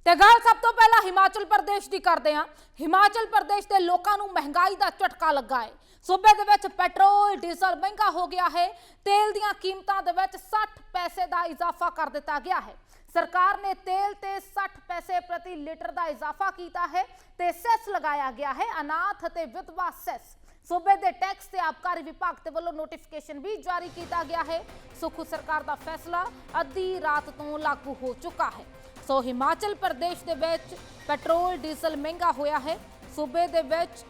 ਤੇ ਗੱਲ ਸਭ ਤੋਂ ਪਹਿਲਾਂ ਹਿਮਾਚਲ ਪ੍ਰਦੇਸ਼ ਦੀ ਕਰਦੇ ਹਾਂ। ਹਿਮਾਚਲ ਪ੍ਰਦੇਸ਼ ਦੇ ਲੋਕਾਂ ਨੂੰ ਮਹਿੰਗਾਈ ਦਾ ਝਟਕਾ ਲੱਗਾ ਹੈ। ਸੂਬੇ ਦੇ ਵਿੱਚ ਪੈਟਰੋਲ ਡੀਜ਼ਲ ਮਹਿੰਗਾ ਹੋ ਗਿਆ ਹੈ। ਤੇਲ ਦੀਆਂ ਕੀਮਤਾਂ ਦੇ ਵਿੱਚ 60 ਪੈਸੇ ਦਾ ਇਜ਼ਾਫਾ ਕਰ ਦਿੱਤਾ ਗਿਆ ਹੈ। ਸਰਕਾਰ ਨੇ ਤੇਲ ਤੇ 60 ਪੈਸੇ ਪ੍ਰਤੀ ਲੀਟਰ ਦਾ ਇਜ਼ਾਫਾ ਕੀਤਾ ਹੈ ਤੇ ਸੈਸ ਲਗਾਇਆ ਗਿਆ ਹੈ ਅਨਾਥ ਅਤੇ ਵਿਧਵਾ ਸੈਸ। सूबे के टैक्स ते आबकारी विभाग के वालों नोटिफिकेशन भी जारी किया गया है। सुखू सरकार का फैसला अद्धी रात तो लागू हो चुका है। सो हिमाचल प्रदेश के विच पेट्रोल डीजल महंगा होया है। सूबे के विच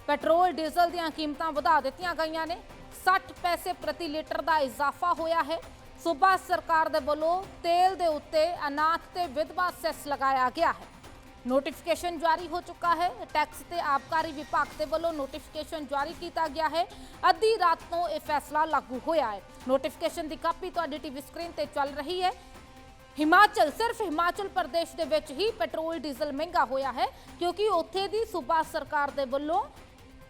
पेट्रोल डीजल दी कीमतां वधा दित्तियां गईयां ने। 60 पैसे प्रति लीटर का इजाफा होया है। सूबा सरकार के वालों तेल के उत्ते अनाथ ते विधवा सैस लगाया गया है। नोटिफिकेशन जारी हो चुका है। टैक्स ते आबकारी विभाग के वालों नोटिफिकेशन जारी किया गया है। अद्धी रात को यह फैसला लागू होया है। नोटिफिकेशन की कापी तुहाडी टीवी स्क्रीन ते चल रही है। हिमाचल सिर्फ हिमाचल प्रदेश के विच ही पेट्रोल डीजल महंगा होया है क्योंकि उत्थे दी सूबा सरकार के वालों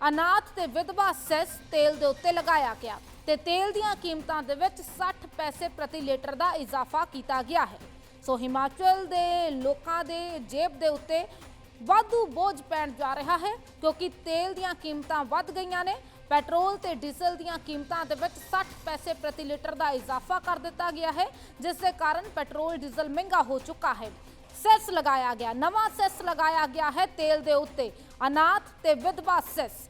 अनाथ ते विधवा सैस तेल के उत्ते लगाया गया ते तेल दीयां कीमतां दे विच 60 पैसे प्रति लीटर का इजाफा किया गया है। सो हिमाचल के लोगों के जेब के उत्ते वाधू बोझ पैण जा रहा है क्योंकि तेल दीयां कीमतां वध गईयां ने। पेट्रोल ते डीजल दीयां कीमतां दे विच 60 पैसे प्रति लीटर का इजाफा कर दिता गया है जिस दे कारण पेट्रोल डीजल महंगा हो चुका है। सैस लगाया गया, नवा सैस लगाया गया है तेल के उत्ते अनाथ ते विधवा सैस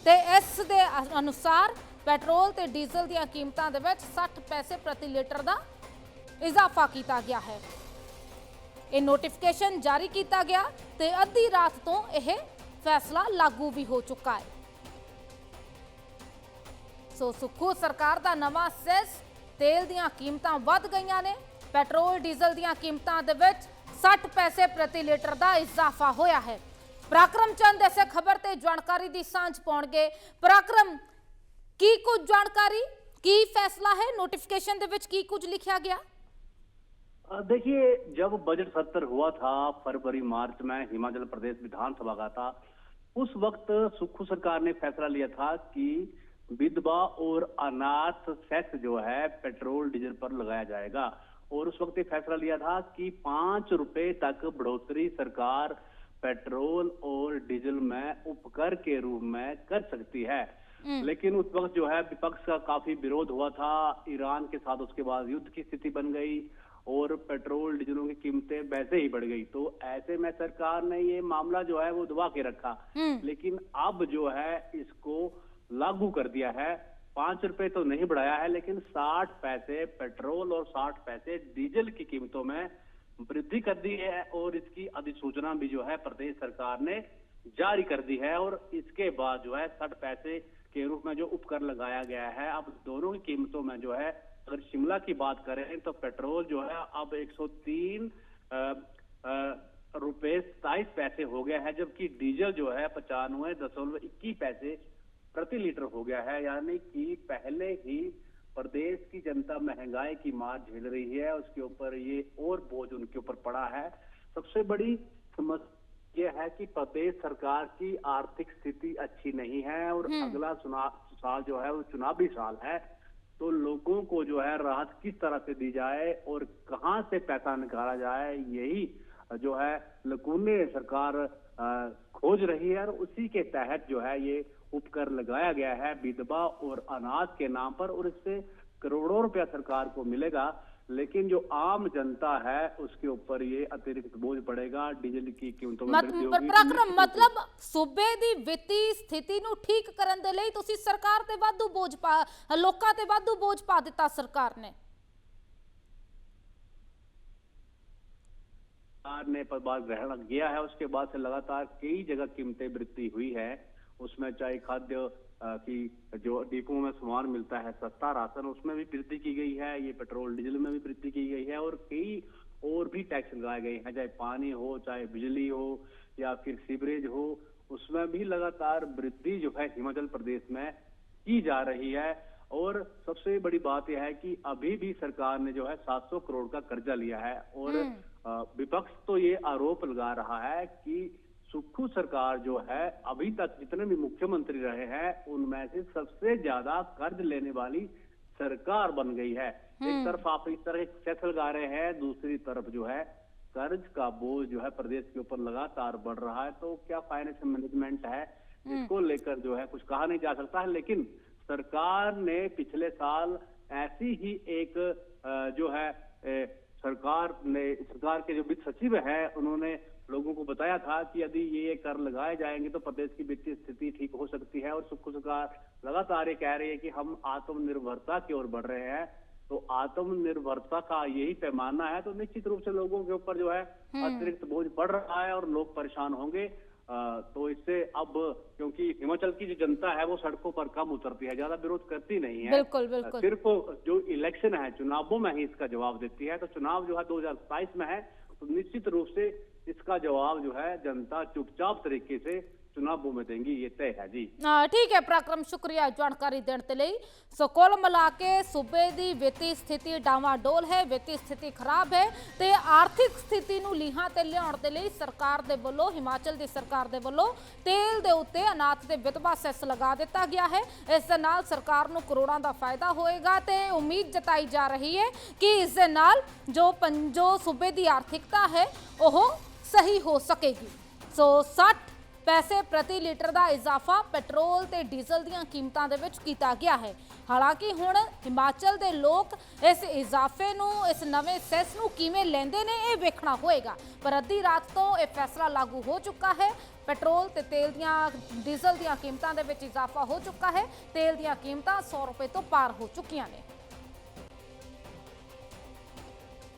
ते इस दे अनुसार पेट्रोल ते डीजल दीयां कीमतां दे विच 60 पैसे प्रति लीटर का इजाफा किया गया है। ये नोटिफिकेशन जारी किया गया ते अद्धी रात तो यह फैसला लागू भी हो चुका है। सो सुखू सरकार का नवा सैस तेल दीयां कीमतां वध गईयां ने। पेट्रोल डीजल दीयां कीमतां दे विच 60 पैसे प्रति लीटर का इजाफा होया है। पराक्रम चंद ऐसे खबर ते जानकारी की सांझ पाउणगे। पराक्रम की कुछ जानकारी की फैसला है नोटिफिकेशन दे विच की कुछ लिखा गया? देखिए, जब बजट सत्र हुआ था फरवरी मार्च में हिमाचल प्रदेश विधानसभा का था, उस वक्त सुक्खू सरकार ने फैसला लिया था कि विधवा और अनाथ सेस जो है पेट्रोल डीजल पर लगाया जाएगा। और उस वक्त ये फैसला लिया था कि 5 रुपए तक बढ़ोतरी सरकार पेट्रोल और डीजल में उपकर के रूप में कर सकती है। लेकिन उस वक्त जो है विपक्ष का काफी विरोध हुआ था। ईरान के साथ उसके बाद युद्ध की स्थिति बन गई और पेट्रोल डीजलों की कीमतें वैसे ही बढ़ गई। तो ऐसे में सरकार ने ये मामला जो है वो दबा के रखा। लेकिन अब जो है इसको लागू कर दिया है। 5 रुपए तो नहीं बढ़ाया है लेकिन 60 पैसे पेट्रोल और 60 पैसे डीजल की कीमतों में वृद्धि कर दी है और इसकी अधिसूचना भी जो है प्रदेश सरकार ने जारी कर दी है। और इसके बाद जो है 60 पैसे के रूप में जो उपकर लगाया गया है, अब दोनों की कीमतों में जो है अगर शिमला की बात करें तो पेट्रोल जो है अब 103 रुपए 27 पैसे हो गया है, जबकि डीजल जो है 95.21 पैसे प्रति लीटर हो गया है। यानी कि पहले ही प्रदेश की जनता महंगाई की मार झेल रही है, उसके ऊपर ये और बोझ उनके ऊपर पड़ा है। सबसे बड़ी समस्या यह है कि प्रदेश सरकार की आर्थिक स्थिति अच्छी नहीं है और अगला साल जो है वो चुनावी साल है। तो लोगों को जो है राहत किस तरह से दी जाए और कहां से पैसा निकाला जाए, यही जो है लकूने सरकार खोज रही है। और उसी के तहत जो है ये उपकर लगाया गया है विधवा और अनाथ के नाम पर और इससे करोड़ों रुपया सरकार को मिलेगा। लेकिन जो आम जनता है उसके ऊपर ये अतिरिक्त बोझ पड़ेगा। डीजल की कीमतों में वृद्धि होगी। पराक्रम मतलब सूबे दी वित्ती स्थिति नूं ठीक करन दे लई तुसीं सरकार ते वाधू बोझ पा लोकां ते वाधू बोझ पा दिता सरकार ने पदभार ग्रहण किया है। उसके बाद से लगातार कई जगह कीमतें वृद्धि हुई है। उसमें चाहे खाद्य की जो डिपो में सामान मिलता है सस्ता राशन, उसमें भी वृद्धि की गई है। ये पेट्रोल डीजल में भी वृद्धि की गई है और कई और भी टैक्स लगाए गए हैं, चाहे पानी हो, चाहे बिजली हो या फिर सीवरेज हो, उसमें भी लगातार वृद्धि जो है हिमाचल प्रदेश में की जा रही है। और सबसे बड़ी बात यह है कि अभी भी सरकार ने जो है 700 करोड़ का कर्जा लिया है और विपक्ष तो ये आरोप लगा रहा है कि सुक्खू सरकार जो है अभी तक जितने भी मुख्यमंत्री रहे हैं उनमें से सबसे ज्यादा कर्ज लेने वाली सरकार बन गई है। एक तरफ आप इस तरह सेस लगा रहे हैं, दूसरी तरफ जो है कर्ज का बोझ जो है प्रदेश के ऊपर लगातार बढ़ रहा है, तो क्या फाइनेंशियल मैनेजमेंट है इसको लेकर जो है कुछ कहा नहीं जा सकता है। लेकिन सरकार ने पिछले साल ऐसी ही एक जो है सरकार के जो वित्त सचिव है उन्होंने लोगों को बताया था कि यदि ये कर लगाए जाएंगे तो प्रदेश की वित्तीय स्थिति ठीक हो सकती है। और सुख सरकार लगातार ये कह रही है कि हम आत्मनिर्भरता की ओर बढ़ रहे हैं, तो आत्मनिर्भरता का यही पैमाना है, तो निश्चित रूप से लोगों के ऊपर जो है अतिरिक्त बोझ पड़ रहा है और लोग परेशान होंगे। तो इससे अब क्योंकि हिमाचल की जो जनता है वो सड़कों पर कम उतरती है, ज्यादा विरोध करती नहीं है, बिल्कुल बिल्कुल। सिर्फ जो इलेक्शन है चुनावों में ही इसका जवाब देती है। तो चुनाव जो है 2027 में है, तो निश्चित रूप से इसका जवाब जो है जनता चुपचाप तरीके से चुनावों में देंगी, ये तय है जी। ठीक है पराक्रम, शुक्रिया जानकारी देने के लिए। सो कुल मिला के सूबे की वित्तीय स्थिति डावाडोल है, वित्तीय स्थिति खराब है, तो आर्थिक स्थिति ਨੂੰ ਲੀਹਾਂ ਤੇ ਲਿਆਉਣ ਦੇ ਲਈ ਸਰਕਾਰ ਦੇ ਵੱਲੋਂ, ਹਿਮਾਚਲ ਦੀ ਸਰਕਾਰ ਦੇ ਵੱਲੋਂ ਤੇਲ ਦੇ ਉੱਤੇ ਅਨਾਜ ਦੇ ਵਿਧਵਾ ਸੈਸ ਲਗਾ ਦਿੱਤਾ ਗਿਆ ਹੈ। ਇਸ ਦੇ ਨਾਲ ਸਰਕਾਰ ਨੂੰ ਕਰੋੜਾਂ ਦਾ ਫਾਇਦਾ ਹੋਏਗਾ ਤੇ ਉਮੀਦ ਜਤਾਈ ਜਾ ਰਹੀ ਹੈ ਕਿ ਇਸ ਦੇ ਨਾਲ ਜੋ ਸੂਬੇ ਦੀ ਆਰਥਿਕਤਾ ਹੈ ਉਹ ਸਹੀ ਹੋ ਸਕੇਗੀ। ਸੋ 60 पैसे प्रति लीटर का इजाफा पेट्रोल ते डीजल दीयां कीमतां दे विच कीता गया है। हालांकि हुण हिमाचल दे लोग इस इजाफे नूं, इस नवे सैस नूं किवें लैंदे ने ये वेखना होएगा। पर अद्धी रात तो यह फैसला लागू हो चुका है। पेट्रोल ते तेल दीयां डीजल दीयां कीमतां दे विच इजाफा हो चुका है। तेल दीयां कीमतां 100 रुपए तो पार हो चुकियां ने।